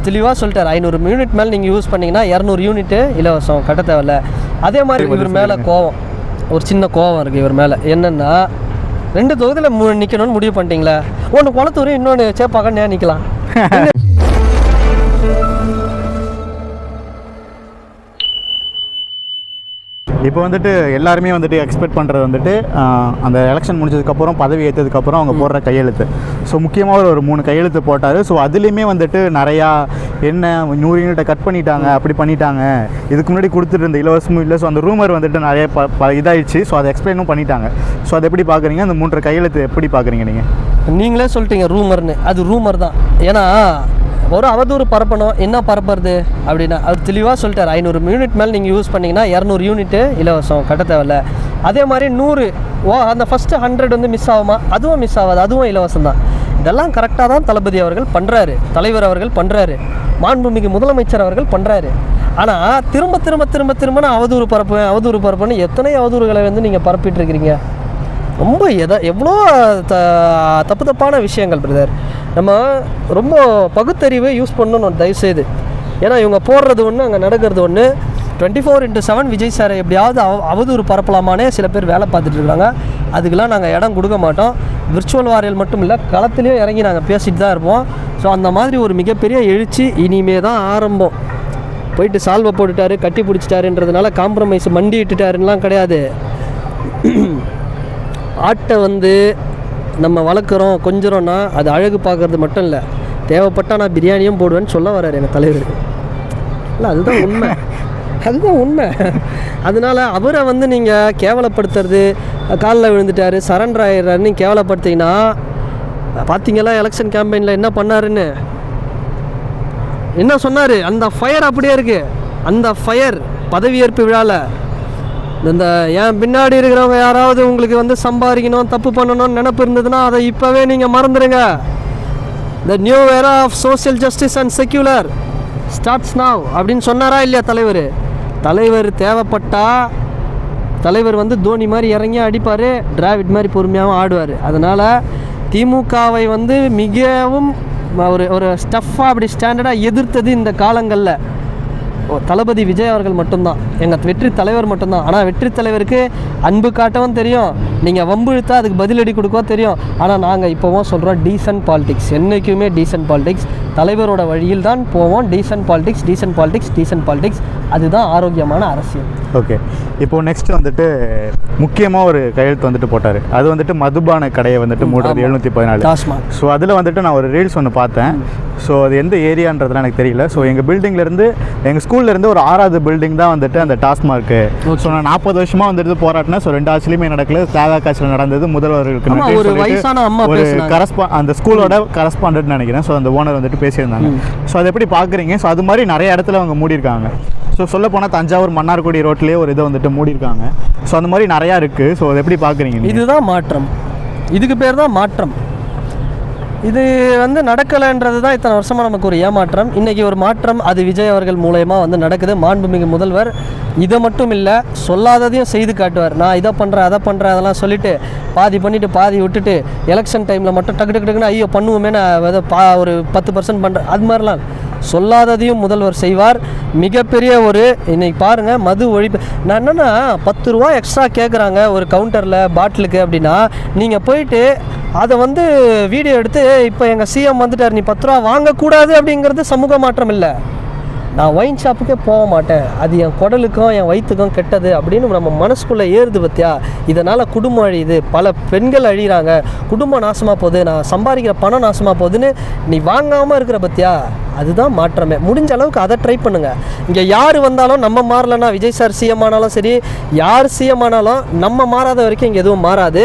தெளிவாக சொல்லிட்டார். 500 யூனிட் மேலே நீங்கள் யூஸ் பண்ணிங்கன்னா 200 யூனிட்டு இலவசம், கட்ட தேவையில்ல. அதே மாதிரி இவர் மேலே கோவம், ஒரு சின்ன கோவம் இருக்குது இவர் மேலே. என்னென்னா 2 தொகுதியில் நிற்கணும்னு முடிவு பண்ணிட்டீங்களே, ஒன்று குளத்தூர் இன்னொன்று சேப்பாக்கன்னு நிற்கலாம். இப்போ வந்துட்டு எல்லாருமே வந்துட்டு எக்ஸ்பெக்ட் பண்ணுறது வந்துட்டு அந்த எலெக்ஷன் முடிஞ்சதுக்கப்புறம் பதவி ஏற்றதுக்கப்புறம் அவங்க போடுற கையெழுத்து. ஸோ முக்கியமாக ஒரு 3 கையெழுத்து போட்டார். ஸோ அதுலேயுமே வந்துட்டு நிறையா என்ன 100 யூனிட்டை கட் பண்ணிட்டாங்க, அப்படி பண்ணிட்டாங்க, இதுக்கு முன்னாடி கொடுத்துட்டு இருந்த இலவசமும் இல்லை. ஸோ அந்த ரூமர் வந்துட்டு நிறைய இதாகிடுச்சு. ஸோ அதை எக்ஸ்பிளைனும் பண்ணிட்டாங்க. ஸோ அதை எப்படி பார்க்குறீங்க? அந்த 3 கையெழுத்து எப்படி பார்க்குறீங்க நீங்கள்? நீங்களே சொல்லிட்டீங்க ரூமர்னு. அது ரூமர் தான். ஏன்னா ஒரு அவதூறு பரப்பணும். என்ன பரப்புறது அப்படின்னா அவர் தெளிவாக சொல்லிட்டார். 500 யூனிட் மேலே நீங்கள் யூஸ் பண்ணிங்கன்னா 200 யூனிட்டு இலவசம், கட்ட தேவையில்ல. அதே மாதிரி 100 அந்த ஃபஸ்ட்டு 100 வந்து மிஸ் ஆகுமா, அதுவும் மிஸ் ஆகாது, அதுவும் இலவசம் தான். இதெல்லாம் கரெக்டாக தான் தளபதி அவர்கள் பண்ணுறாரு, தலைவர் அவர்கள் பண்ணுறாரு, மாண்புமிகு முதலமைச்சர் அவர்கள் பண்ணுறாரு. ஆனால் திரும்ப திரும்ப திரும்ப திரும்ப நான் அவதூறு பரப்புன்னு எத்தனை அவதூறுகளை வந்து நீங்கள் பரப்பிட்டுருக்கிறீங்க. ரொம்ப எவ்வளோ தப்பான விஷயங்கள் பிரதர். நம்ம ரொம்ப பகுத்தறிவை யூஸ் பண்ணணும் தயவுசெய்து. ஏன்னா இவங்க போடுறது ஒன்று, அங்கே நடக்கிறது ஒன்று. 24/7 விஜய் சாரை எப்படியாவது அவதூறு பரப்பலாமானே சில பேர் வேலை பார்த்துட்டு இருக்காங்க. அதுக்கெல்லாம் நாங்கள் இடம் கொடுக்க மாட்டோம். விர்ச்சுவல் வாரியல் மட்டும் இல்லை, களத்துலேயும் இறங்கி நாங்கள் பேசிட்டு தான் இருப்போம். ஸோ அந்த மாதிரி ஒரு மிகப்பெரிய எழுச்சி இனிமே தான் ஆரம்பம். போயிட்டு சால்வை போட்டுட்டாரு, கட்டி பிடிச்சிட்டாருன்றதுனால காம்ப்ரமைஸ் மண்டி இட்டுட்டாருன்னெலாம் கிடையாது. ஆட்டை வந்து நம்ம வளர்க்குறோம் கொஞ்சிறோன்னா அது அழகு பார்க்குறது மட்டும் இல்லை, தேவைப்பட்டால் நான் பிரியாணியும் போடுவேன்னு சொல்ல வர்றாரு எங்கள் தலைவர். இல்லை அதுதான் உண்மை, அதுதான் உண்மை. அதனால் அவரை வந்து நீங்கள் கேவலப்படுத்துறது, காலில் விழுந்துட்டார், சரண்டர் ஆகிடுறாருன்னு கேவலப்படுத்திங்கன்னா, பார்த்தீங்களா எலெக்ஷன் கேம்பெயினில் என்ன பண்ணாருன்னு, என்ன சொன்னார்? அந்த ஃபயர் அப்படியே இருக்குது. அந்த ஃபயர் பதவியேற்பு விழாவில் இந்த என் பின்னாடி இருக்கிறவங்க யாராவது உங்களுக்கு வந்து சம்பாதிக்கணும், தப்பு பண்ணணும்னு நினப்பு இருந்ததுன்னா அதை இப்போவே நீங்கள் மறந்துடுங்க. The new era of social justice and secular starts now அப்படின்னு சொன்னாரா இல்லையா தலைவர்? தலைவர் தேவைப்பட்டா தலைவர் வந்து தோனி மாதிரி இறங்கி அடிப்பார், டிராவிட் மாதிரி பொறுமையாகவும் ஆடுவார். அதனால் திமுகவை வந்து மிகவும் ஒரு ஸ்டஃப்பாக அப்படி ஸ்டாண்டர்டாக எதிர்த்தது இந்த காலங்களில் தளபதி விஜய் அவர்கள் மட்டும்தான், எங்கள் வெற்றி தலைவர் மட்டும்தான். ஆனால் வெற்றி தலைவருக்கு அன்பு காட்டவும் தெரியும், நீங்கள் வம்பு இழுத்தா அதுக்கு பதிலடி கொடுக்கவும் தெரியும். ஆனால் நாங்கள் இப்போவும் சொல்கிறோம் டீசன்ட் பாலிடிக்ஸ், என்றைக்குமே டீசன்ட் பாலிடிக்ஸ், தலைவரோட வழியில் தான் போவோம். Decent politics, decent politics, decent politics, அதுதான் ஆரோக்கியமான அரசியல். ஓகே, இப்போது நெக்ஸ்ட் வந்துட்டு முக்கியமாக ஒரு கையெழுத்து வந்துட்டு போட்டார். அது வந்துட்டு மதுபான கடையை வந்துட்டு மூடுறது 714. ஸோ அதில் வந்துட்டு நான் ஒரு ரீல்ஸ் ஒன்று பார்த்தேன். ஸோ அது எந்த ஏரியான்றதுலாம் எனக்கு தெரியல. ஸோ எங்கள் பில்டிங்லேருந்து, எங்கள் ஸ்கூல்லேருந்து ஒரு 6வது பில்டிங் தான் வந்துட்டு அந்த டாஸ்மார்க்கு. ஸோ நான் 40 வருஷமாக வந்துட்டு போராட்டினேன். ஸோ 2 ஆட்சிலையுமே நடக்கல, தேவா காட்சியில் நடந்தது, முதல்வர்களுக்கு ஒரு அந்த ஸ்கூலோட கரஸ்பாண்டன்ட் நினைக்கிறேன். ஸோ அந்த ஓனர் வந்துட்டு பேசியிருந்தாங்க. ஸோ அதை எப்படி பார்க்குறீங்க? ஸோ அது மாதிரி நிறைய இடத்துல அவங்க மூடியிருக்காங்க. ஸோ சொல்ல போனால் தஞ்சாவூர் மன்னார்குடி ரோட்லேயே ஒரு இதை வந்துட்டு மூடியிருக்காங்க. ஸோ அந்த மாதிரி நிறையா இருக்குது. ஸோ அதை எப்படி பார்க்குறீங்க? இதுதான் மாற்றம், இதுக்கு பேர் தான் மாற்றம். இது வந்து நடக்கலைன்றது தான் இத்தனை வருஷமாக நமக்கு ஒரு ஏமாற்றம். இன்றைக்கி ஒரு மாற்றம், அது விஜய் அவர்கள் மூலயமா வந்து நடக்குது. மாண்புமிகு முதல்வர் இதை மட்டும் இல்லை, சொல்லாததையும் செய்து காட்டுவார். நான் இதை பண்ணுறேன், அதை பண்ணுறேன், அதெல்லாம் சொல்லிவிட்டு பாதி பண்ணிவிட்டு பாதி விட்டுட்டு எலெக்ஷன் டைமில் மட்டும் டக்கு டக்கு டக்குன்னு ஐயோ பண்ணுவோமே, நான் ஒரு 10% பண்ணுறேன், அது மாதிரிலாம் சொல்லாததையும் முதல்வர் செய்வார். மிகப்பெரிய ஒரு இன்றைக்கி பாருங்கள் மது ஒழிப்பு. நான் என்னென்னா 10 ரூபா எக்ஸ்ட்ரா கேட்குறாங்க ஒரு கவுண்டரில் பாட்டிலுக்கு அப்படின்னா, நீங்கள் போயிட்டு அதை வந்து வீடியோ எடுத்து இப்போ எங்கள் சிஎம் வந்துட்டார், நீ 10 ரூபா வாங்கக்கூடாது அப்படிங்கிறது சமூக மாற்றம் இல்லை. நான் ஒயின் ஷாப்புக்கே போக மாட்டேன், அது என் குடலுக்கும் என் வயிற்றுக்கும் கெட்டது அப்படின்னு நம்ம மனசுக்குள்ளே ஏறுது பற்றியா. இதனால் குடும்பம் அழியுது, பல பெண்கள் அழிகிறாங்க, குடும்பம் நாசமாக போகுது, நான் சம்பாதிக்கிற பணம் நாசமாக போகுதுன்னு நீ வாங்காமல் இருக்கிற பற்றியா. அதுதான் மாற்றமே. முடிஞ்ச அளவுக்கு அதை ட்ரை பண்ணுங்கள். இங்கே யார் வந்தாலும் நம்ம மாறலைன்னா, விஜய் சார் சிஎம் ஆனாலும் சரி, யார் சிஎம் ஆனாலும் நம்ம மாறாத வரைக்கும் இங்கே எதுவும் மாறாது.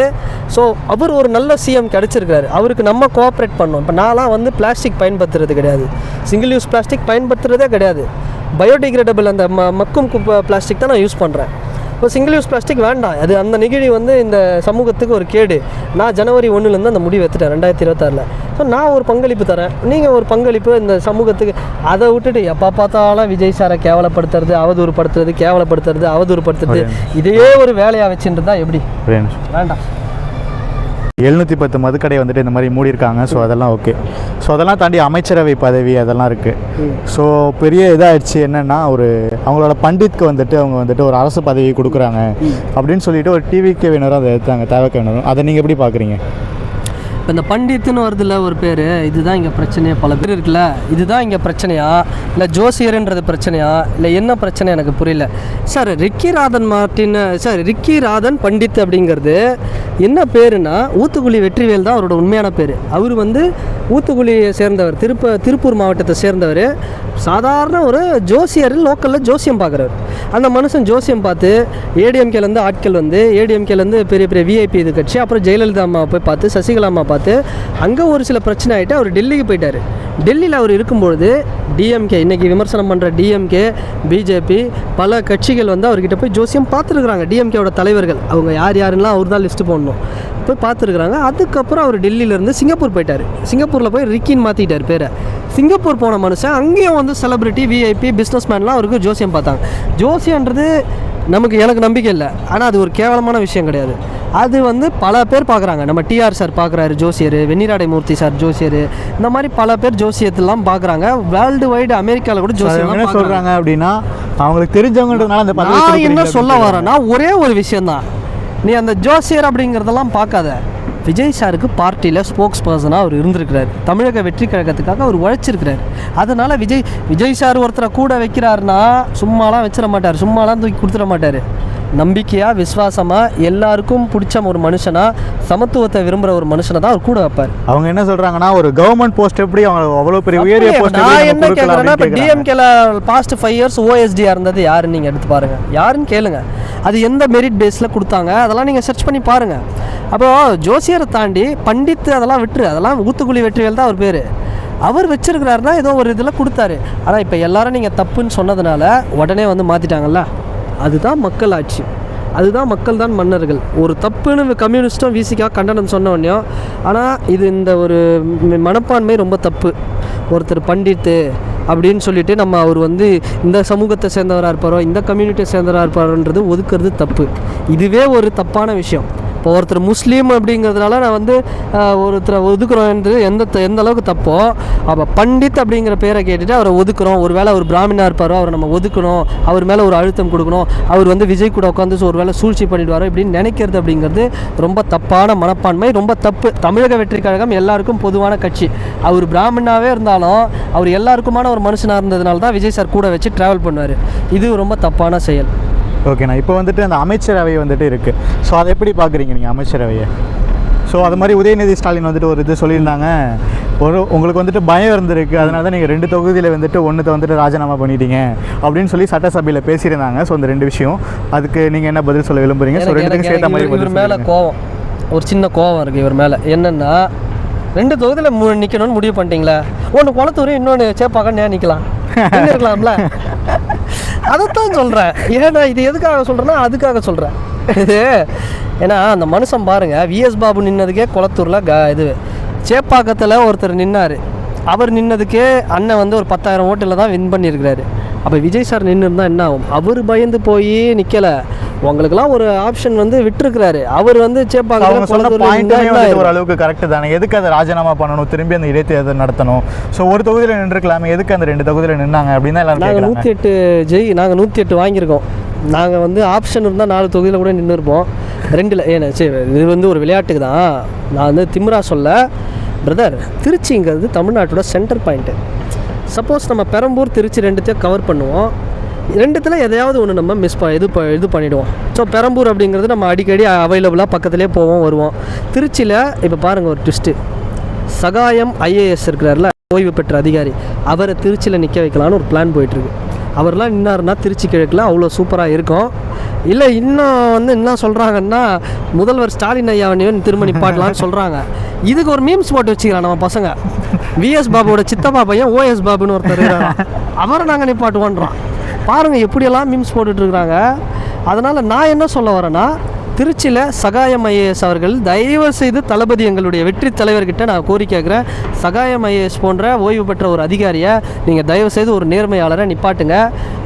ஸோ அவர் ஒரு நல்ல சிஎம் கிடச்சிருக்காரு, அவருக்கு நம்ம கோஆப்ரேட் பண்ணோம். இப்போ நான்லாம் வந்து பிளாஸ்டிக் பயன்படுத்துறது கிடையாது, சிங்கிள் யூஸ் பிளாஸ்டிக் பயன்படுத்துறதே கிடையாது. பயோடிகிரேடபிள் அந்த மக்கும் பிளாஸ்டிக் தான் நான் யூஸ் பண்ணுறேன். இப்போ சிங்கிள் யூஸ் பிளாஸ்டிக் வேண்டாம், அது அந்த நெகிழி வந்து இந்த சமூகத்துக்கு ஒரு கேடு. நான் ஜனவரி 1 அந்த முடிவு எடுத்துட்டேன் 2026. ஸோ நான் ஒரு பங்களிப்பு தரேன், நீங்கள் ஒரு பங்களிப்பு இந்த சமூகத்துக்கு. அதை விட்டுட்டு எப்போ பார்த்தாலும் விஜய் சாரை கேவலப்படுத்துறது, அவதூறுபடுத்துறது, இதையே ஒரு வேலையாக வச்சுட்டு தான் எப்படி? வேண்டாம். 710 மதுக்கடையை வந்துட்டு இந்த மாதிரி மூடியிருக்காங்க. ஸோ அதெல்லாம் ஓகே. ஸோ அதெல்லாம் தாண்டி அமைச்சரவை பதவி அதெல்லாம் இருக்குது. ஸோ பெரிய இதாகிடுச்சு என்னென்னா, ஒரு அவங்களோட பண்டித்க்கு வந்துட்டு அவங்க வந்துட்டு ஒரு அரசு பதவி கொடுக்குறாங்க அப்படின்னு சொல்லிட்டு ஒரு டிவிக்கு வினரும் அதை எடுத்தாங்க, தேவைக்கு வினரும். அதை நீங்கள் எப்படி பார்க்குறீங்க? இப்போ இந்த பண்டித்துன்னு வருதுல்ல ஒரு பேர், இதுதான் இங்கே பிரச்சனையா? பல பேர் இருக்குல்ல, இதுதான் இங்கே பிரச்சனையா இல்லை ஜோசியர்ன்றது பிரச்சனையா இல்லை என்ன பிரச்சனை எனக்கு புரியல சார். ரிக்கி ராதன் பண்டித் அப்படிங்கிறது என்ன பேருனா, ஊத்துக்குளி வெற்றிவேல் தான் அவரோட உண்மையான பேர். அவர் வந்து ஊத்துக்குளியை சேர்ந்தவர், திருப்பூர் மாவட்டத்தை சேர்ந்தவர். சாதாரண ஒரு ஜோசியர், லோக்கலில் ஜோசியம் பார்க்குறவர். அந்த மனுஷன் ஜோசியம் பார்த்து ஏடிஎம்கேலேருந்து ஆட்கள் வந்து, ஏடிஎம்கேலேருந்து பெரிய பெரிய விஐபி இது கட்சி, அப்புறம் ஜெயலலிதா அம்மா போய் பார்த்து, சசிகலா அம்மா பார்த்து, அங்கே ஒரு சில பிரச்சனை ஆகிட்டு அவர் டெல்லிக்கு போயிட்டார். டெல்லியில் அவர் இருக்கும்பொழுது டிஎம்கே, இன்றைக்கி விமர்சனம் பண்ணுற டிஎம்கே, பிஜேபி பல கட்சிகள் வந்து அவர்கிட்ட போய் ஜோசியம் பார்த்துருக்குறாங்க. டிஎம்கேவோட தலைவர்கள் அவங்க யார் யாருன்னா அவர் தான் லிஸ்ட்டு போடணும், போய் பார்த்துருக்குறாங்க. அதுக்கப்புறம் அவர் டெல்லியிலேருந்து சிங்கப்பூர் போயிட்டார். சிங்கப்பூரில் போய் ரிக்கின்னு மாற்றிட்டார் பேரை. சிங்கப்பூர் போன மனுஷன் அங்கேயும் வந்து செலிப்ரிட்டி, விஐபி, பிஸ்னஸ்மேன்லாம் அவருக்கு ஜோசியம் பார்த்தாங்க. ஜோசியன்றது எனக்கு நம்பிக்கை இல்லை, ஆனால் அது ஒரு கேவலமான விஷயம் கிடையாது. அது வந்து பல பேர் பார்க்குறாங்க. நம்ம டிஆர் சார் பார்க்குறாரு ஜோசியர், வெண்ணிராடை மூர்த்தி சார் ஜோசியர், இந்த மாதிரி பல பேர் ஜோசியத்தெல்லாம் பார்க்குறாங்க. வேர்ல்டு வைடு அமெரிக்காவில் கூட ஜோசியம் என்ன சொல்கிறாங்க அப்படின்னா, அவங்களுக்கு தெரிஞ்சவங்கன்றதுனால அந்த நான் என்ன சொல்ல வரேன்னா, ஒரே ஒரு விஷயந்தான், நீ அந்த ஜோசியர் அப்படிங்கிறதெல்லாம் பார்க்காத. விஜய் சாருக்கு பார்ட்டியில் ஸ்போக்ஸ் பர்சனாக அவர் இருந்திருக்கிறார். தமிழக வெற்றி கழகத்துக்காக அவர் உழைச்சிருக்கிறார். அதனால் விஜய் சார் ஒருத்தரை கூட வைக்கிறாருன்னா சும்மாலாம் வச்சிட மாட்டார், சும்மாலாம் தூக்கி கொடுத்துட மாட்டார். நம்பிக்கையாக, விசுவாசமாக, எல்லாருக்கும் பிடிச்ச ஒரு மனுஷனாக, சமத்துவத்தை விரும்புகிற ஒரு மனுஷனை தான் அவர் கூட வைப்பார். அவங்க என்ன சொல்கிறாங்கன்னா, ஒரு கவர்மெண்ட் போஸ்ட் எப்படி அவங்க அவ்வளோ பெரிய உயரிய போஸ்ட், நான் என்ன கேட்குறேன்னா, இப்போ டிஎம்கேல பாஸ்ட் 5 இயர்ஸ் ஓஎஸ்டியாக இருந்தது யாருன்னு நீங்கள் எடுத்து பாருங்கள், யாருன்னு கேளுங்க. அது எந்த மெரிட் பேஸில் கொடுத்தாங்க அதெல்லாம் நீங்கள் சர்ச் பண்ணி பாருங்கள். அப்போது ஜோசியரை தாண்டி பண்டித்து அதெல்லாம் விட்டுரு, அதெல்லாம் ஊத்துக்குளி வெற்றிவேல் தான் அவர் பேர். அவர் வச்சிருக்கிறாருன்னா ஏதோ ஒரு இதில் கொடுத்தாரு. ஆனால் இப்போ எல்லாரும் நீங்கள் தப்புன்னு சொன்னதுனால உடனே வந்து மாற்றிட்டாங்கல்ல. அதுதான் மக்கள் ஆட்சி, அதுதான் மக்கள் தான் மன்னர்கள். ஒரு தப்புன்னு கம்யூனிஸ்ட்டும் விசிக்காக கண்டனம் சொன்னோடனே, ஆனால் இது இந்த ஒரு மனப்பான்மை ரொம்ப தப்பு. ஒருத்தர் பண்டித்து அப்படின்னு சொல்லிட்டு நம்ம அவர் வந்து இந்த சமூகத்தை சேர்ந்தவராக இருப்பாரோ, இந்த கம்யூனிட்டியை சேர்ந்தவராக இருப்பாரோன்றது ஒதுக்குறது தப்பு. இதுவே ஒரு தப்பான விஷயம். இப்போ ஒருத்தர் முஸ்லீம் அப்படிங்கிறதுனால நான் வந்து ஒருத்தரை ஒதுக்குறோன்றது எந்த அளவுக்கு தப்போ, அப்போ பண்டித் அப்படிங்கிற பேரை கேட்டுட்டு அவரை ஒதுக்குறோம். ஒரு வேளை அவர் பிராமணாக இருப்பாரோ அவரை நம்ம ஒதுக்கணும், அவர் மேலே ஒரு அழுத்தம் கொடுக்கணும், அவர் வந்து விஜய் கூட உட்காந்து ஒரு வேளை சூழ்ச்சி பண்ணிடுவாரோ இப்படின்னு நினைக்கிறது அப்படிங்கிறது ரொம்ப தப்பான மனப்பான்மை, ரொம்ப தப்பு. தமிழக வெற்றி கழகம் எல்லாருக்கும் பொதுவான கட்சி. அவர் பிராமணாகவே இருந்தாலும் அவர் எல்லாருக்குமான ஒரு மனுஷனாக இருந்ததுனால தான் விஜய் சார் கூட வச்சு ட்ராவல் பண்ணுவார். இது ரொம்ப தப்பான செயல். ஓகேண்ணா, இப்போ வந்துட்டு அந்த அமைச்சரவை வந்துட்டு இருக்குது. ஸோ அதை எப்படி பார்க்குறீங்க நீங்கள் அமைச்சரவையை? ஸோ அது மாதிரி உதயநிதி ஸ்டாலின் வந்துட்டு ஒரு இது சொல்லியிருந்தாங்க, உங்களுக்கு வந்துட்டு பயம் இருந்திருக்கு, அதனால தான் நீங்கள் 2 தொகுதியில் வந்துட்டு ஒன்றுத்தை வந்துட்டு ராஜினாமா பண்ணிட்டீங்க அப்படின்னு சொல்லி சட்டசபையில் பேசியிருந்தாங்க. ஸோ அந்த 2 விஷயம், அதுக்கு நீங்கள் என்ன பதில் சொல்ல விரும்புறீங்க? ஸோ 2த்துக்கும் சேர்த்த மாதிரி இவர் மேலே கோவம், ஒரு சின்ன கோவம் இருக்குது இவர் மேலே. என்னென்னா 2 தொகுதியில் நிற்கணும்னு முடிவு பண்ணிட்டீங்களா? ஒன்று குளத்தூர், இன்னொன்று சேப்பாக்கன்னு நிற்கலாம் இருக்கலாம்ல. அதைத்தான் சொல்கிறேன். ஏன்னா இது எதுக்காக சொல்கிறேன்னா அதுக்காக சொல்கிறேன். இது ஏன்னா அந்த மனுஷன் பாருங்கள், விஎஸ் பாபு நின்னதுக்கே குளத்தூரில் இது சேப்பாக்கத்தில் ஒருத்தர் நின்னார். அவர் நின்னதுக்கே அண்ணன் வந்து ஒரு 10,000 ஓட்டில் தான் வின் பண்ணியிருக்கிறாரு. அப்போ விஜய் சார் நின்று இருந்தால் என்ன ஆகும்? அவர் பயந்து போய் நிற்கலை, உங்களுக்குலாம் ஒரு ஆப்ஷன் வந்து விட்டுருக்கிறாரு. அவர் வந்து ஒரு அளவுக்கு கரெக்டு தானே. எதுக்கு அதை ராஜினாமா பண்ணணும், திரும்பி அந்த இடைத்தேர்தல் நடத்தணும்? ஸோ ஒரு தொகுதியில் நின்றுக்கலாமே, எதுக்கு அந்த 2 தொகுதியில் நின்னாங்க அப்படின்னு எல்லாரும் நாங்கள் 108 நாங்கள் 108 வாங்கியிருக்கோம். நாங்கள் வந்து ஆப்ஷன் இருந்தால் 4 தொகுதியில் கூட நின்று இருப்போம். 2ல் ஏன்னா சரி, இது வந்து ஒரு விளையாட்டுக்கு தான். நான் வந்து திமிரா சொல்ல பிரதர், திருச்சிங்கிறது தமிழ்நாட்டோட சென்டர் பாயிண்ட்டு. சப்போஸ் நம்ம பெரம்பூர் திருச்சி 2த்தையும் கவர் பண்ணுவோம், 2த்தில் எதையாவது ஒன்று நம்ம இது பண்ணிவிடுவோம். ஸோ பெரம்பூர் அப்படிங்கிறது நம்ம அடிக்கடி அவைலபிளாக பக்கத்துலேயே போவோம் வருவோம். திருச்சியில் இப்போ பாருங்கள் ஒரு ட்விஸ்ட்டு, சகாயம் ஐஏஎஸ் இருக்கிறார்ல, ஓய்வு பெற்ற அதிகாரி, அவரை திருச்சியில் நிற்க வைக்கலான்னு ஒரு பிளான் போயிட்டுருக்கு. அவர்லாம் நின்னாருன்னா திருச்சி கிழக்கில் அவ்வளோ சூப்பராக இருக்கும். இல்லை இன்னும் வந்து என்ன சொல்கிறாங்கன்னா, முதல்வர் ஸ்டாலின் ஐயாவனையும் திரும்ப நிப்பாட்டலான்னு சொல்கிறாங்க. இதுக்கு ஒரு மீம்ஸ் போட்டு வச்சுக்கலாம் நம்ம பசங்க. விஎஸ் பாபுவோட சித்தப்பா பையன் ஓஎஸ் பாபுன்னு ஒருத்தர், அவரை நாங்கள் நிப்பாட்டுவோன்றோம். பாருங்கள் எப்படியெல்லாம் மீம்ஸ் போட்டுட்ருக்குறாங்க. அதனால் நான் என்ன சொல்ல வரேன்னா, திருச்சியில் சகாயம் ஐஏஎஸ் அவர்கள் தயவு செய்து தளபதி எங்களுடைய வெற்றி தலைவர்கிட்ட நான் கோரிக்கை கேட்குறேன். சகாயம் ஐஏஎஸ் போன்ற ஓய்வு பெற்ற ஒரு அதிகாரியை நீங்கள் தயவு செய்து ஒரு நேர்மையாளரை நிப்பாட்டுங்க.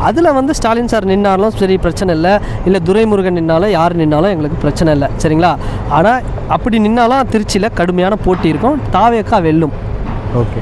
அதில் வந்து ஸ்டாலின் சார் நின்னாலும் சரி பிரச்சனை இல்லை துரைமுருகன் நின்னாலும் யார் நின்னாலும் எங்களுக்கு பிரச்சனை இல்லை, சரிங்களா? ஆனால் அப்படி நின்னாலும் திருச்சியில் கடுமையான போட்டி இருக்கும். தாவேக்கா வெல்லும். ஓகே.